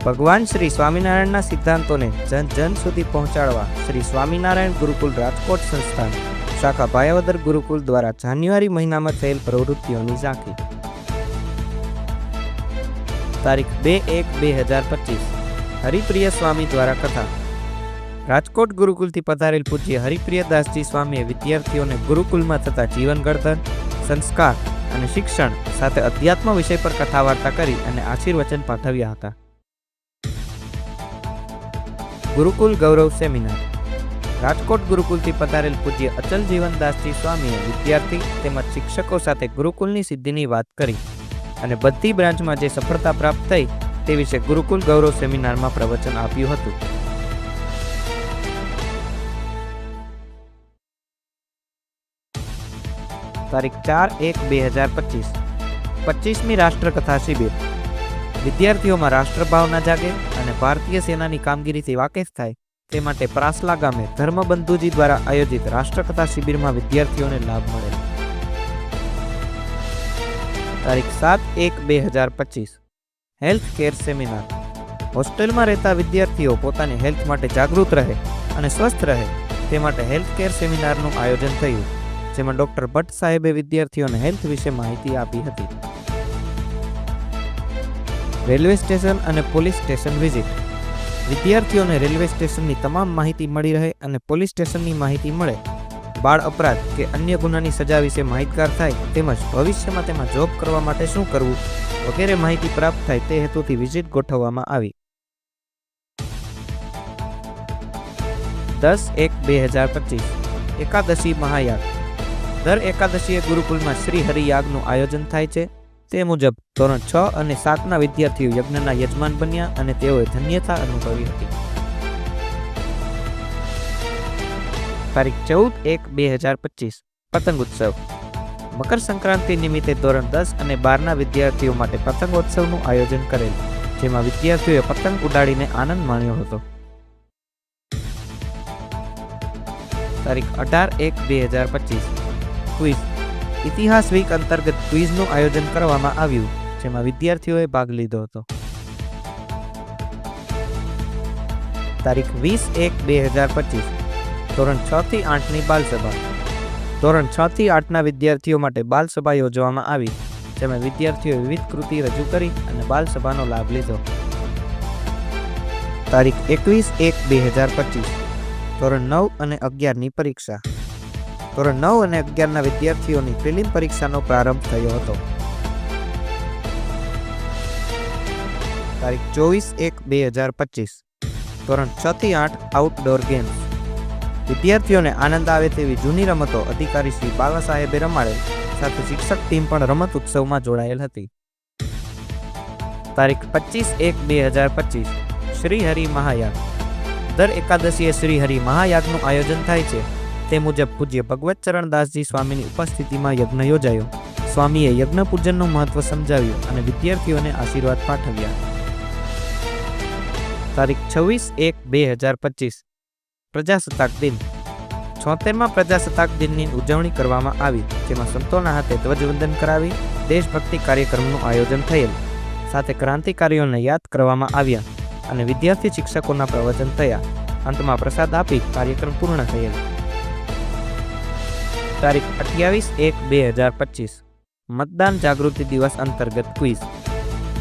ભગવાન શ્રી સ્વામિનારાયણના સિદ્ધાંતોને જન જન સુધી પહોંચાડવા શ્રી સ્વામિનારાયણ ગુરુકુલ રાજકોટ સંસ્થાન શાખા ભાયાવદર ગુરુકુલ દ્વારા જાન્યુઆરી મહિનામાં થયેલ પ્રવૃત્તિઓની ઝાંખી. તારીખ 2/1/2025 હરિપ્રિય સ્વામી દ્વારા કથા. રાજકોટ ગુરુકુલથી પધારેલ પૂજ્ય હરિપ્રિયદાસજી સ્વામીએ વિદ્યાર્થીઓને ગુરુકુલમાં થતા જીવન ઘડતર, સંસ્કાર અને શિક્ષણ સાથે અધ્યાત્મ વિષય પર કથા વાર્તા કરી અને આશીર્વચન પાઠવ્યા હતા. ગુરુકુલ ગૌરવ સેમિનાર. રાજકોટ ગુરુકુલથી પધારેલ પૂજ્ય અચલ જીવનદાસજી સ્વામીએ વિદ્યાર્થી તેમજ શિક્ષકો સાથે ગુરુકુલની સિદ્ધિની વાત કરી અને બધી બ્રાન્ચમાં જે સફળતા પ્રાપ્ત થઈ તે વિશે ગુરુકુલ ગૌરવ સેમિનારમાં પ્રવચન આપ્યું હતું. તારીખ 4/1/2025 25મી રાષ્ટ્રકથા શિબિર. વિદ્યાર્થીઓમાં રાષ્ટ્રભાવના જાગે અને ભારતીય સેનાની કામગીરીથી વાકેફ થાય તે માટે પ્રાસલા ગામે ધર્મબંધુજી દ્વારા આયોજિત રાષ્ટ્રકથા શિબિરમાં વિદ્યાર્થીઓને લાભ મળેલ. તારીખ 7/1/2025 હેલ્થ કેર સેમિનાર. હોસ્ટેલમાં રહેતા વિદ્યાર્થીઓ પોતાની હેલ્થ માટે જાગૃત રહે અને સ્વસ્થ રહે તે માટે હેલ્થ કેર સેમિનારનું આયોજન થયું, જેમાં ડોક્ટર ભટ્ટ સાહેબે વિદ્યાર્થીઓને હેલ્થ વિશે માહિતી આપી હતી. રેલવે સ્ટેશન અને પોલીસ સ્ટેશન વિઝિટ. વિદ્યાર્થીઓને રેલવે સ્ટેશનની તમામ માહિતી મળી રહે અને પોલીસ સ્ટેશનની માહિતી મળે, બાળ અપરાધ કે અન્ય ગુનાની સજા વિશે માહિતગાર થાય તેમજ ભવિષ્યમાં તેમાં જોબ કરવા માટે શું કરવું વગેરે માહિતી પ્રાપ્ત થાય તે હેતુથી વિઝિટ ગોઠવવામાં આવી. 10/1/2025 એકાદશી મહાયાગ. દર એકાદશીએ ગુરુકુલમાં શ્રી હરિયાગનું આયોજન થાય છે. તે મુજબ ધોરણ 6 અને 7ના વિદ્યાર્થીઓ યજ્ઞના યજમાન બન્યા અને તેઓએ ધન્યતા અનુભવી હતી. તારીખ 14/1/2025 પતંગ ઉત્સવ. મકર સંક્રાંતિ નિમિત્તે ધોરણ 10 અને 12ના વિદ્યાર્થીઓ માટે પતંગોત્સવનું આયોજન કરેલ, જેમાં વિદ્યાર્થીઓએ પતંગ ઉડાડીને આનંદ માણ્યો હતો. તારીખ 18/1/2025 ક્વિઝ. ઇતિહાસ વીક અંતર્ગત ક્વિઝનું આયોજન કરવામાં આવ્યું, જેમાં વિદ્યાર્થીઓએ ભાગ લીધો હતો. તારીખ 20/1/2025 ધોરણ 6 થી 8ની બાલસભા. ધોરણ 6 થી 8ના વિદ્યાર્થીઓ માટે બાલસભા યોજવામાં આવી, જેમાં વિદ્યાર્થીઓએ વિવિધ કૃતિ રજૂ કરી અને બાલસભાનો લાભ લીધો. તારીખ 21/1/2025 ધોરણ 9 અને 11ની પરીક્ષા. ધોરણ 9 અને 11ના વિદ્યાર્થીઓની પ્રિલિમ પરીક્ષાનો પ્રારંભ થયો હતો. તારીખ 24/1/2025 ધોરણ 6 થી 8 આઉટડોર ગેમ્સ. વિદ્યાર્થીઓને આનંદ આવે તેવી જૂની રમતો અધિકારી શ્રી બાલા સાહેબે રમાડેલ, સાથે શિક્ષક ટીમ પણ રમત ઉત્સવમાં જોડાયેલ હતી. તારીખ 25/1/2025 શ્રી હરિ મહાયાગ. દર એકાદશીએ શ્રી હરિ મહાયાગનું આયોજન થાય છે. તે મુજબ પૂજ્ય ભગવત ચરણદાસજી સ્વામીની ઉપસ્થિતિમાં યજ્ઞ યોજાયો. સ્વામીએ યજ્ઞ પૂજનનું મહત્વ સમજાવ્યું અને વિદ્યાર્થીઓને આશીર્વાદ પાઠવ્યા. તારીખ 26/1/2025 પ્રજાસત્તાક દિન. 76મા પ્રજાસત્તાક દિનની ઉજવણી કરવામાં આવી, જેમાં સંતોના હાથે ધ્વજવંદન કરાવી દેશભક્તિ કાર્યક્રમનું આયોજન થયેલ, સાથે ક્રાંતિકારીઓને યાદ કરવામાં આવ્યા અને વિદ્યાર્થી શિક્ષકોના પ્રવચન થયા. અંતમાં પ્રસાદ આપી કાર્યક્રમ પૂર્ણ થયેલ. તારીખ 28/1/2025 મતદાન જાગૃતિ દિવસ અંતર્ગત ક્વિઝ.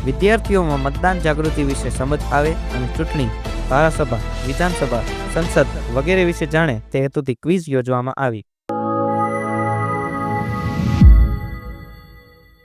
વિદ્યાર્થીઓમાં મતદાન જાગૃતિ વિશે સમજ આવે અને ચૂંટણી, ધારાસભા, વિધાનસભા, સંસદ વગેરે વિશે જાણે તે હેતુથી ક્વિઝ યોજવામાં આવી.